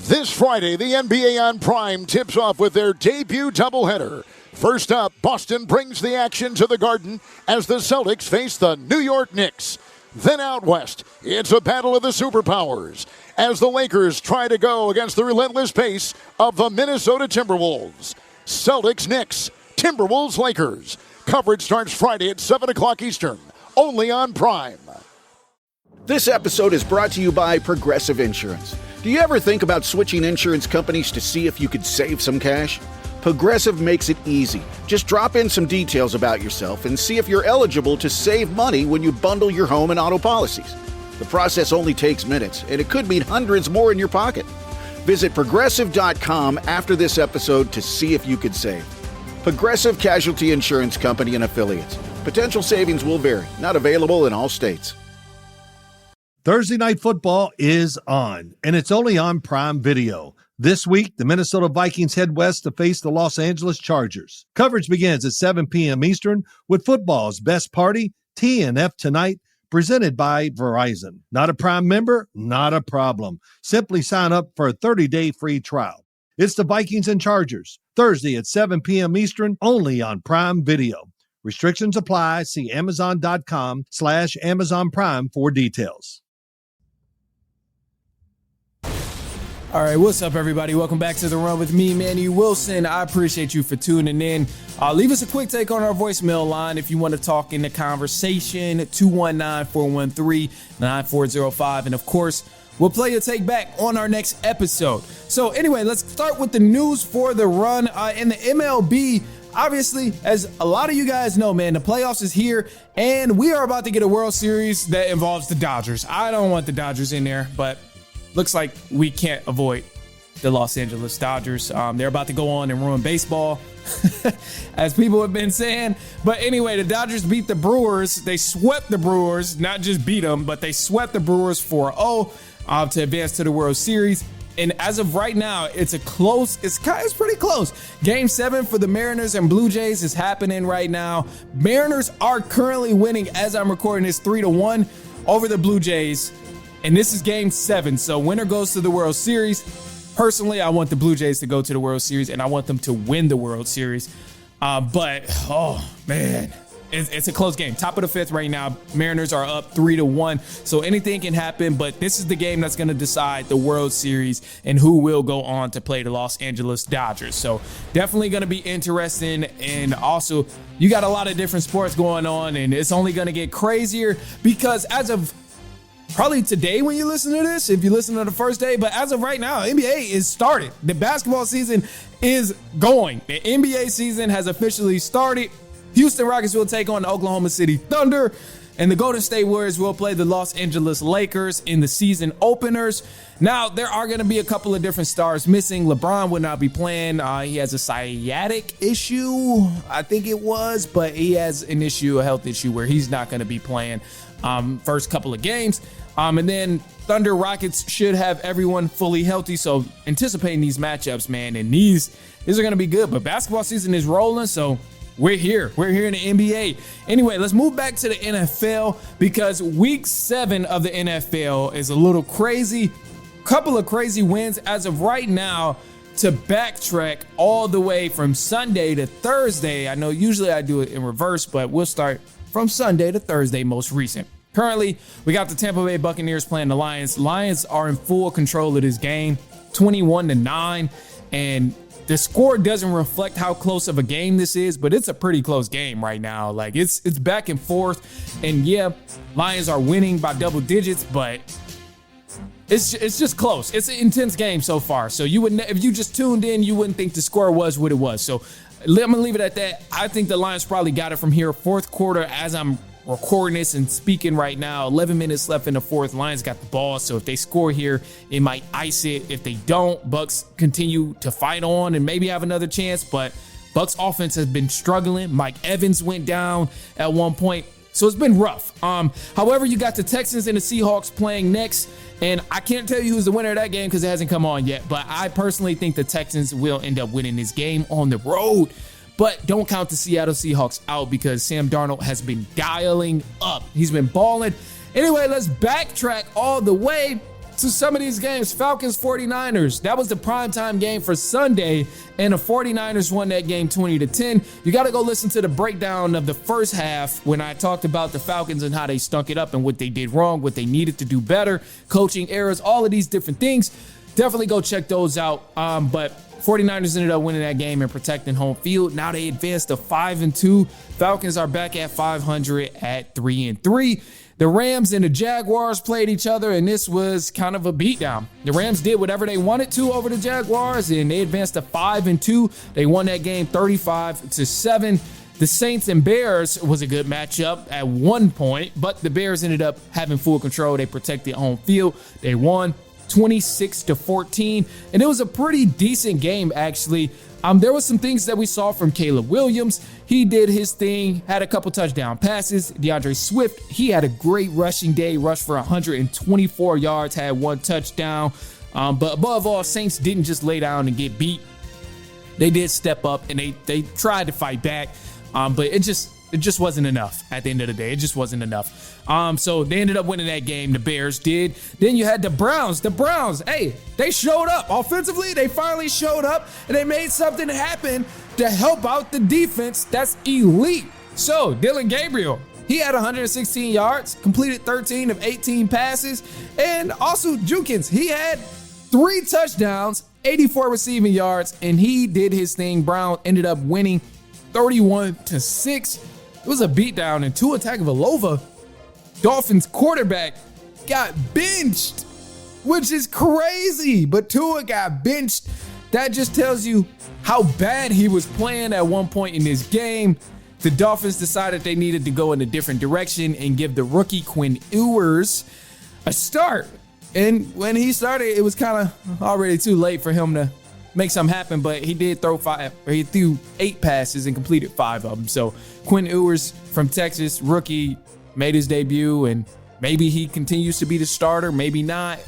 This Friday, the NBA on Prime tips off with their debut doubleheader. First up, Boston brings the action to the Garden as the Celtics face the New York Knicks. Then out west, it's a battle of the superpowers as the Lakers try to go against the relentless pace of the Minnesota Timberwolves. Celtics, Knicks, Timberwolves, Lakers. Coverage starts Friday at 7 o'clock Eastern, only on Prime. This episode is brought to you by Progressive Insurance. Do you ever think about switching insurance companies to see if you could save some cash? Progressive makes it easy. Just drop in some details about yourself and see if you're eligible to save money when you bundle your home and auto policies. The process only takes minutes, and it could mean hundreds more in your pocket. Visit Progressive.com after this episode to see if you could save. Progressive Casualty Insurance Company and Affiliates. Potential savings will vary. Not available in all states. Thursday Night Football is on, and it's only on Prime Video. This week, the Minnesota Vikings head west to face the Los Angeles Chargers. Coverage begins at 7 p.m. Eastern with football's best party, TNF Tonight, presented by Verizon. Not a Prime member? Not a problem. Simply sign up for a 30-day free trial. It's the Vikings and Chargers, Thursday at 7 p.m. Eastern, only on Prime Video. Restrictions apply. See Amazon.com/Amazon Prime for details. All right, what's up, everybody? Welcome back to The Run with me, Manny Wilson. I appreciate you for tuning in. Leave us a quick take on our voicemail line if you want to talk in the conversation, 219-413-9405. And, of course, we'll play your take back on our next episode. So, anyway, let's start with the news for The Run. In the MLB, obviously, as a lot of you guys know, man, the playoffs is here, and we are about to get a World Series that involves the Dodgers. I don't want the Dodgers in there, but looks like we can't avoid the Los Angeles Dodgers. They're about to go on and ruin baseball, as people have been saying. But anyway, the Dodgers beat the Brewers. They swept the Brewers, not just beat them, but they swept the Brewers 4-0 to advance to the World Series. And as of right now, it's pretty close. Game 7 for the Mariners and Blue Jays is happening right now. Mariners are currently winning, as I'm recording this, 3-1 over the Blue Jays. And this is game 7, so winner goes to the World Series. Personally, I want the Blue Jays to go to the World Series, and I want them to win the World Series. But, oh, man, it's a close game. Top of the 5th right now. Mariners are up 3-1, so anything can happen. But this is the game that's going to decide the World Series and who will go on to play the Los Angeles Dodgers. So definitely going to be interesting. And also, you got a lot of different sports going on, and it's only going to get crazier because as of probably today when you listen to this, if you listen to the first day, but as of right now, NBA is started. The basketball season is going. The NBA season has officially started. Houston Rockets will take on the Oklahoma City Thunder, and the Golden State Warriors will play the Los Angeles Lakers in the season openers. Now, there are going to be a couple of different stars missing. LeBron will not be playing. He has a sciatic issue, I think it was, but he has a health issue where he's not going to be playing first couple of games. And then Thunder Rockets should have everyone fully healthy. So anticipating these matchups, man, and these are going to be good. But basketball season is rolling, so we're here. We're here in the NBA. Anyway, let's move back to the NFL because week 7 of the NFL is a little crazy. Couple of crazy wins as of right now. To backtrack all the way from Sunday to Thursday, I know usually I do it in reverse, but we'll start from Sunday to Thursday, most recent. Currently, we got the Tampa Bay Buccaneers playing the Lions. Lions are in full control of this game, 21-9, and the score doesn't reflect how close of a game this is, but it's a pretty close game right now. Like it's back and forth, and yeah, Lions are winning by double digits, but it's just close. It's an intense game so far. So you wouldn't, if you just tuned in, you wouldn't think the score was what it was. So I'm gonna leave it at that. I think the Lions probably got it from here. Fourth quarter, as I'm recording this and speaking right now, 11 minutes left in the fourth. Lions got the ball, so if they score here, it might ice it. If they don't, Bucks continue to fight on and maybe have another chance, but Bucks offense has been struggling. Mike Evans went down at one point, so it's been rough. However, you got the Texans and the Seahawks playing next, and I can't tell you who's the winner of that game because it hasn't come on yet, but I personally think the Texans will end up winning this game on the road. But don't count the Seattle Seahawks out because Sam Darnold has been dialing up. He's been balling. Anyway, let's backtrack all the way to some of these games. Falcons 49ers, that was the primetime game for Sunday, and the 49ers won that game 20-10. You got to go listen to the breakdown of the first half when I talked about the Falcons and how they stunk it up and what they did wrong, what they needed to do better, coaching errors, all of these different things. Definitely go check those out. But 49ers ended up winning that game and protecting home field. Now they advanced to 5-2. Falcons are back at 500 at 3-3. The Rams and the Jaguars played each other, and this was kind of a beatdown. The Rams did whatever they wanted to over the Jaguars, and they advanced to 5-2. They won that game 35-7. The Saints and Bears was a good matchup at one point, but the Bears ended up having full control. They protected home field. They won 26-14, and it was a pretty decent game, actually. There was some things that we saw from Caleb Williams. He did his thing, had a couple touchdown passes. DeAndre Swift, he had a great rushing day, rushed for 124 yards, had one touchdown. But above all, Saints didn't just lay down and get beat. They did step up, and they tried to fight back, but it just wasn't enough at the end of the day. It just wasn't enough. So they ended up winning that game. The Bears did. Then you had the Browns. The Browns, hey, they showed up. Offensively, they finally showed up, and they made something happen to help out the defense that's elite. So Dylan Gabriel, he had 116 yards, completed 13 of 18 passes. And also Jukins, he had 3 touchdowns, 84 receiving yards, and he did his thing. Brown ended up winning 31-6. It was a beatdown, and Tua Tagovailoa, Dolphins quarterback, got benched, which is crazy. But Tua got benched. That just tells you how bad he was playing at one point in this game. The Dolphins decided they needed to go in a different direction and give the rookie Quinn Ewers a start. And when he started, it was kind of already too late for him to make something happen, but he did he threw 8 passes and completed 5 of them. So Quinn Ewers from Texas, rookie, made his debut, and maybe he continues to be the starter, maybe not.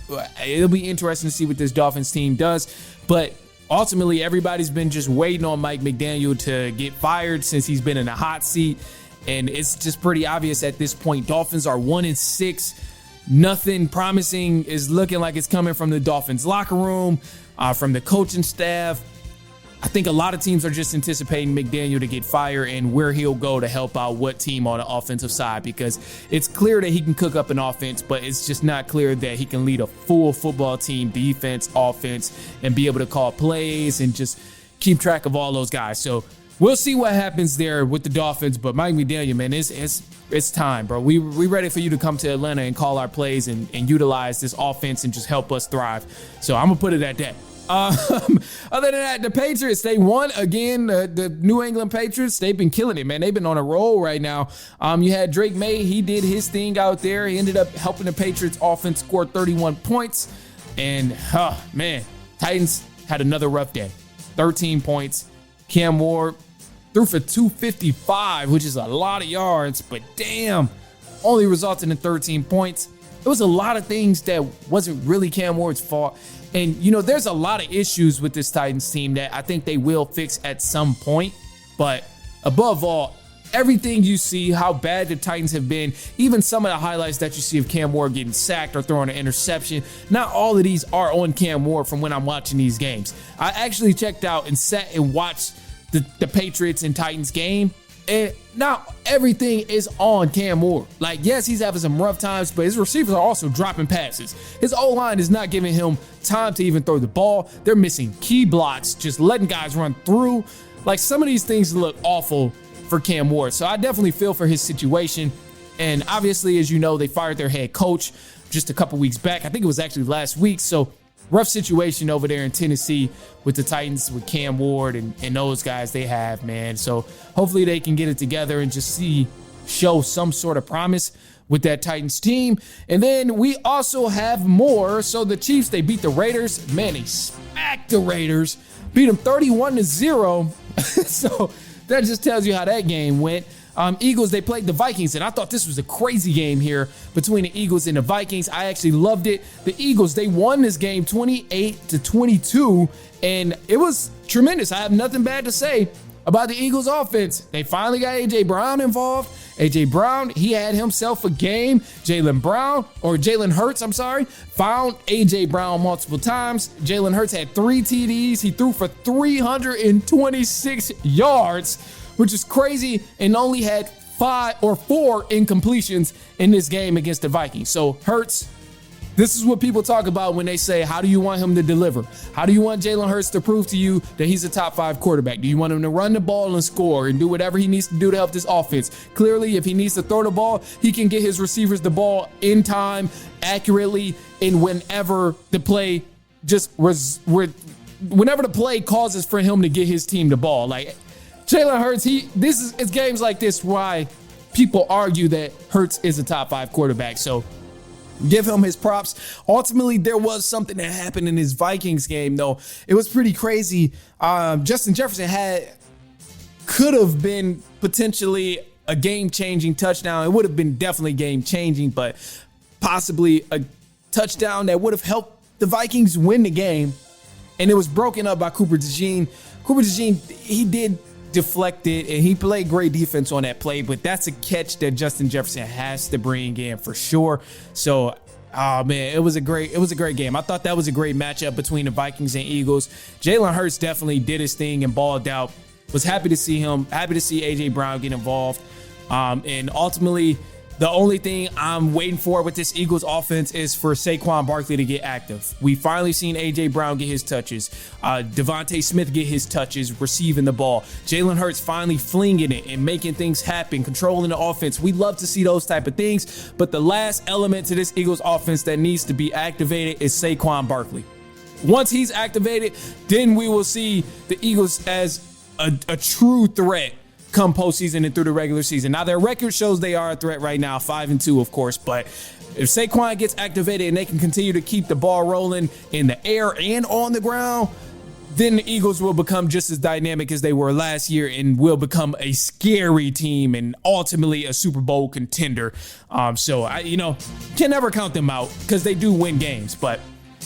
It'll be interesting to see what this Dolphins team does. But ultimately, everybody's been just waiting on Mike McDaniel to get fired since he's been in a hot seat. And it's just pretty obvious at this point. Dolphins are 1-6. Nothing promising is looking like it's coming from the Dolphins locker room, from the coaching staff. I think a lot of teams are just anticipating McDaniel to get fired and where he'll go to help out what team on the offensive side, because it's clear that he can cook up an offense, but it's just not clear that he can lead a full football team, defense, offense, and be able to call plays and just keep track of all those guys. So we'll see what happens there with the Dolphins, but Mike McDaniel, man, it's time, bro. We ready for you to come to Atlanta and call our plays and utilize this offense and just help us thrive. So I'm going to put it at that. Other than that, the Patriots, they won again. The New England Patriots, they've been killing it, man. They've been on a roll right now. You had Drake May. He did his thing out there. He ended up helping the Patriots offense score 31 points. And, man, Titans had another rough day. 13 points. Cam Ward threw for 255, which is a lot of yards, but damn, only resulted in 13 points. It was a lot of things that wasn't really Cam Ward's fault. And, there's a lot of issues with this Titans team that I think they will fix at some point. But above all, everything you see, how bad the Titans have been, even some of the highlights that you see of Cam Ward getting sacked or throwing an interception, not all of these are on Cam Ward from when I'm watching these games. I actually checked out and sat and watched the Patriots and Titans game, and not everything is on Cam Ward. Like, yes, he's having some rough times, but his receivers are also dropping passes. His O-line is not giving him time to even throw the ball. They're missing key blocks, just letting guys run through. Like, some of these things look awful for Cam Ward. So I definitely feel for his situation. And obviously, as you know, they fired their head coach just a couple weeks back. I think it was actually last week. So rough situation over there in Tennessee with the Titans, with Cam Ward and those guys they have, man. So hopefully they can get it together and just show some sort of promise with that Titans team. And then we also have more. So the Chiefs, they beat the Raiders. Man, they smacked the Raiders, beat them 31-0. So that just tells you how that game went. Eagles, they played the Vikings, and I thought this was a crazy game here between the Eagles and the Vikings. I actually loved it. The Eagles, they won this game 28-22, and it was tremendous. I have nothing bad to say about the Eagles offense. They finally got A.J. Brown involved, AJ Brown, he had himself a game. Jalen Hurts, found AJ Brown multiple times. Jalen Hurts had 3 TDs. He threw for 326 yards, which is crazy, and only had 4 incompletions in this game against the Vikings. So Hurts, this is what people talk about when they say, how do you want him to deliver? How do you want Jalen Hurts to prove to you that he's a top 5 quarterback? Do you want him to run the ball and score and do whatever he needs to do to help this offense? Clearly, if he needs to throw the ball, he can get his receivers the ball in time, accurately, and whenever the play whenever the play causes for him to get his team the ball. Like Jalen Hurts, it's games like this why people argue that Hurts is a top 5 quarterback. So give him his props. Ultimately, there was something that happened in his Vikings game, though. It was pretty crazy. Justin Jefferson could have been potentially a game-changing touchdown. It would have been definitely game-changing, but possibly a touchdown that would have helped the Vikings win the game. And it was broken up by Cooper DeJean. Cooper DeJean, he did deflect it, and he played great defense on that play, but that's a catch that Justin Jefferson has to bring in for sure. So, it was a great game. I thought that was a great matchup between the Vikings and Eagles. Jalen Hurts definitely did his thing and balled out. Was happy to see him, happy to see AJ Brown get involved. And ultimately, the only thing I'm waiting for with this Eagles offense is for Saquon Barkley to get active. We finally seen A.J. Brown get his touches. Devontae Smith get his touches, receiving the ball. Jalen Hurts finally flinging it and making things happen, controlling the offense. We love to see those type of things, but the last element to this Eagles offense that needs to be activated is Saquon Barkley. Once he's activated, then we will see the Eagles as a true threat come postseason and through the regular season. Now, their record shows they are a threat right now, 5-2, of course, but if Saquon gets activated and they can continue to keep the ball rolling in the air and on the ground, then the Eagles will become just as dynamic as they were last year and will become a scary team and ultimately a Super Bowl contender. Can never count them out because they do win games, but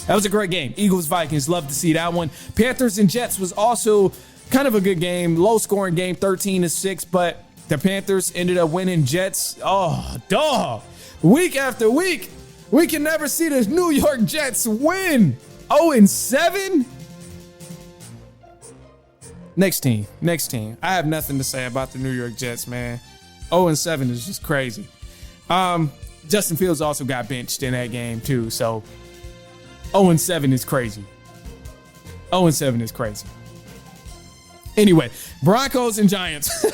that was a great game. Eagles, Vikings, love to see that one. Panthers and Jets was also kind of a good game, low-scoring game, 13-6, but the Panthers ended up winning. Jets, week after week, we can never see the New York Jets win. 0-7? Next team. I have nothing to say about the New York Jets, man. 0-7 is just crazy. Justin Fields also got benched in that game, too, so 0-7 is crazy. 0-7 is crazy. Anyway, Broncos and Giants.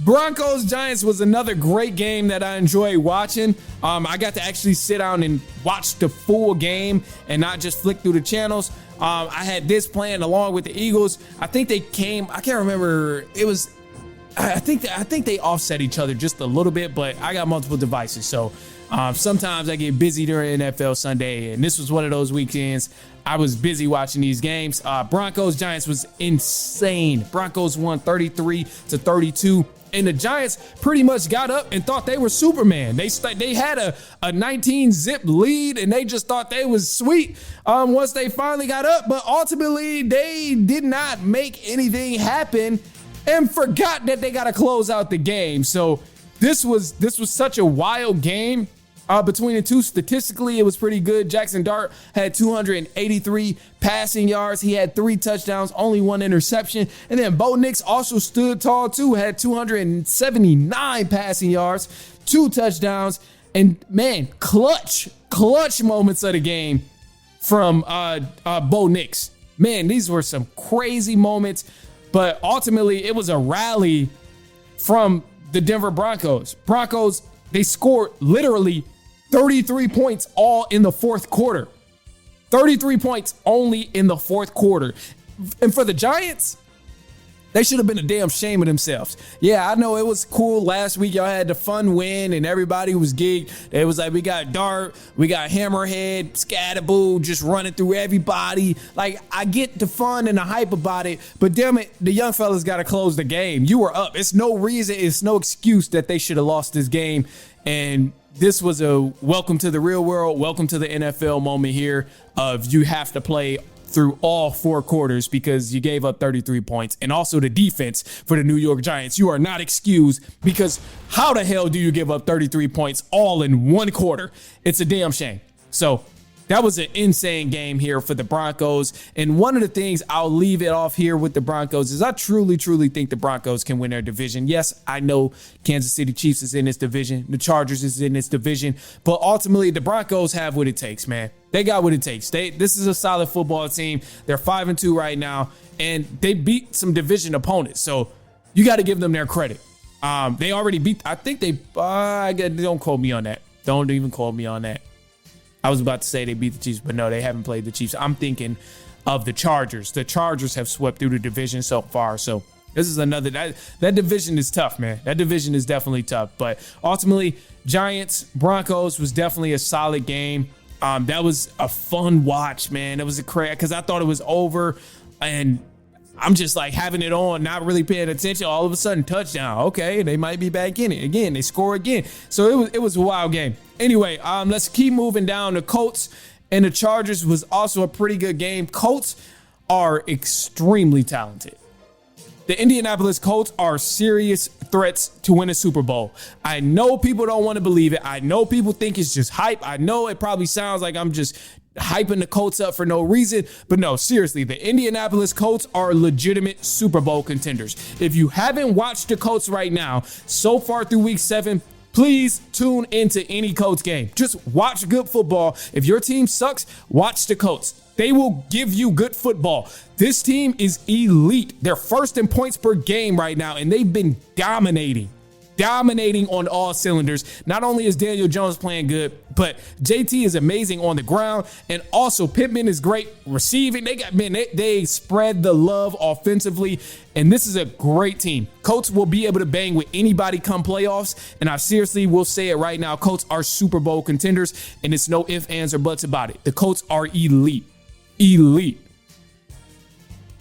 Broncos-Giants was another great game that I enjoyed watching. I got to actually sit down and watch the full game and not just flick through the channels. I had this playing along with the Eagles. I think they came, I can't remember. I think they offset each other just a little bit, but I got multiple devices. So sometimes I get busy during NFL Sunday, and this was one of those weekends. I was busy watching these games. Broncos-Giants was insane. Broncos won 33-32. And the Giants pretty much got up and thought they were Superman. They had a 19-zip lead, and they just thought they was sweet once they finally got up. But ultimately, they did not make anything happen and forgot that they got to close out the game. So this was such a wild game. Between the two, statistically, it was pretty good. Jackson Dart had 283 passing yards. He had 3 touchdowns, only 1 interception. And then Bo Nix also stood tall, too, had 279 passing yards, 2 touchdowns. And, man, clutch moments of the game from Bo Nix. Man, these were some crazy moments. But ultimately, it was a rally from the Denver Broncos. Broncos, they scored literally 33 points all in the fourth quarter. 33 points only in the fourth quarter. And for the Giants, they should have been a damn shame of themselves. Yeah, I know it was cool last week. Y'all had the fun win and everybody was geeked. It was like we got Dart, we got Hammerhead, Scatterboo just running through everybody. Like, I get the fun and the hype about it, but damn it, the young fellas got to close the game. You were up. It's no reason, it's no excuse that they should have lost this game. And this was a welcome to the real world, welcome to the NFL moment here of you have to play through all 4 quarters because you gave up 33 points. And also the defense for the New York Giants. You are not excused because how the hell do you give up 33 points all in 1 quarter? It's a damn shame. So that was an insane game here for the Broncos. And one of the things I'll leave it off here with the Broncos is I truly, truly think the Broncos can win their division. Yes, I know Kansas City Chiefs is in this division. The Chargers is in this division. But ultimately, the Broncos have what it takes, man. They got what it takes. This is a solid football team. They're 5-2 right now. And they beat some division opponents. So you got to give them their credit. They already beat, I think don't quote me on that. Don't even quote me on that. I was about to say they beat the Chiefs, but no, they haven't played the Chiefs. I'm thinking of the Chargers. The Chargers have swept through the division so far. So this is another, that division is tough, man. That division is definitely tough. But ultimately, Giants, Broncos was definitely a solid game. That was a fun watch, man. It was a crazy, because I thought it was over, and I'm just like having it on, not really paying attention. All of a sudden, touchdown. Okay, they might be back in it again. They score again. So it was a wild game. Anyway, let's keep moving down. The Colts and the Chargers was also a pretty good game. Colts are extremely talented. The Indianapolis Colts are serious threats to win a Super Bowl. I know people don't want to believe it. I know people think it's just hype. I know it probably sounds like I'm just hyping the Colts up for no reason. But no, seriously, the Indianapolis Colts are legitimate Super Bowl contenders. If you haven't watched the Colts right now, so far through week 7, please tune into any Colts game. Just watch good football. If your team sucks, watch the Colts. They will give you good football. This team is elite. They're first in points per game right now, and they've been dominating on all cylinders. Not only is Daniel Jones playing good, but JT is amazing on the ground, and also Pittman is great receiving. They spread the love offensively, and this is a great team. Colts will be able to bang with anybody come playoffs, and I seriously will say it right now. Colts are Super Bowl contenders, and it's no ifs, ands, or buts about it. The Colts are elite.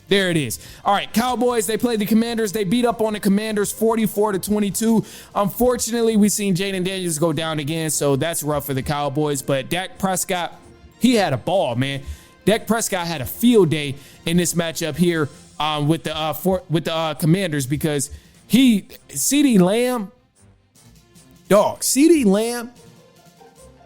There it is. All right, Cowboys, they played the Commanders. They beat up on the Commanders 44-22. Unfortunately, we've seen Jaden Daniels go down again, so that's rough for the Cowboys. But Dak Prescott, he had a ball, man. Dak Prescott had a field day in this matchup here with the Commanders because CeeDee Lamb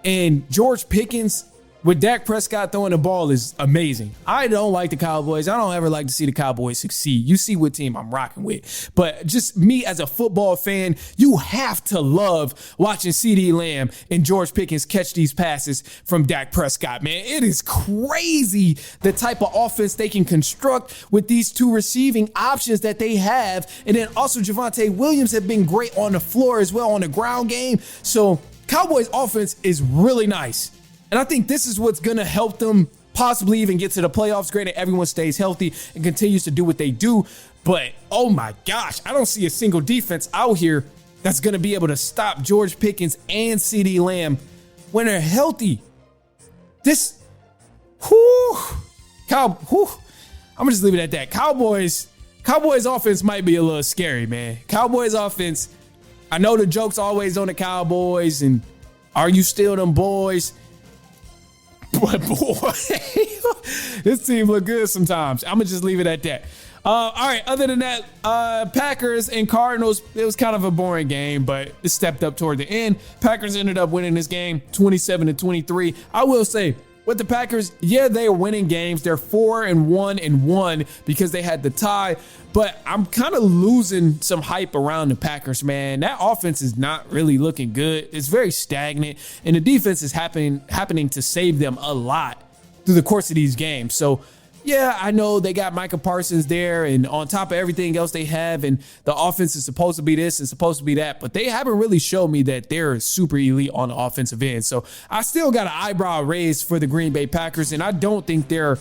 and George Pickens with Dak Prescott throwing the ball is amazing. I don't like the Cowboys. I don't ever like to see the Cowboys succeed. You see what team I'm rocking with. But just me as a football fan, you have to love watching CeeDee Lamb and George Pickens catch these passes from Dak Prescott, man. It is crazy the type of offense they can construct with these two receiving options that they have. And then also Javonte Williams have been great on the floor as well on the ground game. So Cowboys offense is really nice. And I think this is what's going to help them possibly even get to the playoffs. Granted, everyone stays healthy and continues to do what they do. But, oh my gosh, I don't see a single defense out here that's going to be able to stop George Pickens and CeeDee Lamb when they're healthy. I'm going to just leave it at that. Cowboys offense might be a little scary, man. Cowboys offense, I know the joke's always on the Cowboys and are you still them boys? But boy, this team look good sometimes. I'm going to just leave it at that. All right, other than that, Packers and Cardinals, it was kind of a boring game, but it stepped up toward the end. Packers ended up winning this game 27-23. I will say, with the Packers, yeah, they are winning games. They're 4-1-1 because they had the tie. But I'm kind of losing some hype around the Packers, man. That offense is not really looking good. It's very stagnant, and the defense is happening to save them a lot through the course of these games. So, yeah, I know they got Micah Parsons there, and on top of everything else they have, and the offense is supposed to be this and supposed to be that, but they haven't really shown me that they're super elite on the offensive end. So I still got an eyebrow raised for the Green Bay Packers, and I don't think they're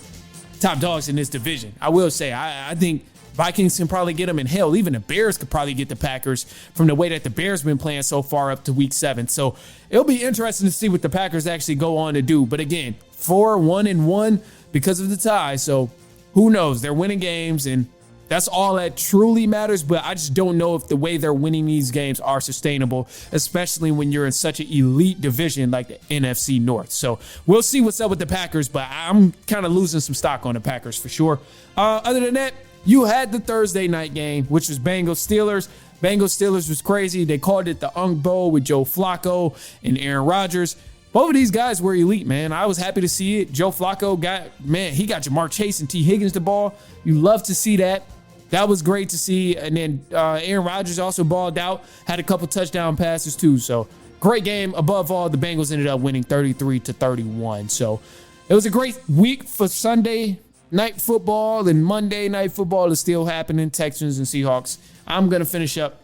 top dogs in this division. I will say, I think Vikings can probably get them, and hell, even the Bears could probably get the Packers from the way that the Bears been playing so far up to week 7. So it'll be interesting to see what the Packers actually go on to do. But again, 4-1-1 because of the tie. So who knows? They're winning games, and That's all that truly matters, but I just don't know if the way they're winning these games are sustainable, especially when you're in such an elite division like the NFC North. So we'll see what's up with the Packers, but I'm kind of losing some stock on the Packers for sure. Other than that, you had the Thursday night game, which was Bengals-Steelers. Bengals-Steelers was crazy. They called it the Unk Bowl with Joe Flacco and Aaron Rodgers. Both of these guys were elite, man. I was happy to see it. Joe Flacco he got Jamar Chase and T. Higgins the ball. You love to see that. That was great to see. And then Aaron Rodgers also balled out, had a couple touchdown passes too. So great game. Above all, the Bengals ended up winning 33-31. So it was a great week for Sunday night football, and Monday night football is still happening. Texans and Seahawks. I'm going to finish up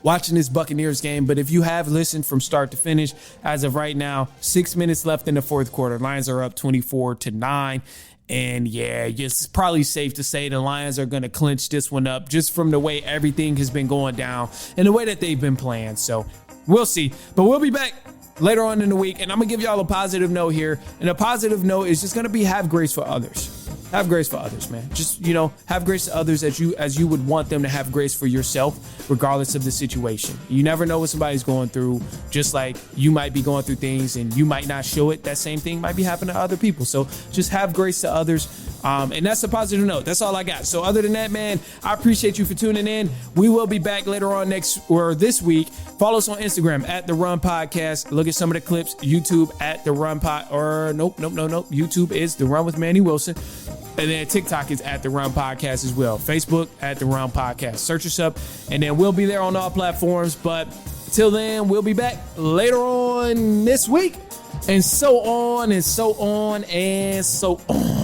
watching this Buccaneers game, but if you have listened from start to finish, as of right now, 6 minutes left in the fourth quarter. Lions are up 24-9. And yeah, it's probably safe to say the Lions are going to clinch this one up just from the way everything has been going down and the way that they've been playing. So we'll see. But we'll be back later on in the week, and I'm going to give y'all a positive note here. And a positive note is just going to be have grace for others. Have grace for others, man. Just, have grace to others as you would want them to have grace for yourself, regardless of the situation. You never know what somebody's going through, just like you might be going through things and you might not show it. That same thing might be happening to other people. So just have grace to others. And that's a positive note. That's all I got. So other than that, man, I appreciate you for tuning in. We will be back later on this week. Follow us on Instagram at The Run Podcast. Look at some of the clips. YouTube at The Run Pod. Nope. YouTube is The Run with Manny Wilson. And then TikTok is at The Run Podcast as well. Facebook at The Run Podcast. Search us up, and then we'll be there on all platforms. But till then, we'll be back later on this week. And so on and so on and so on.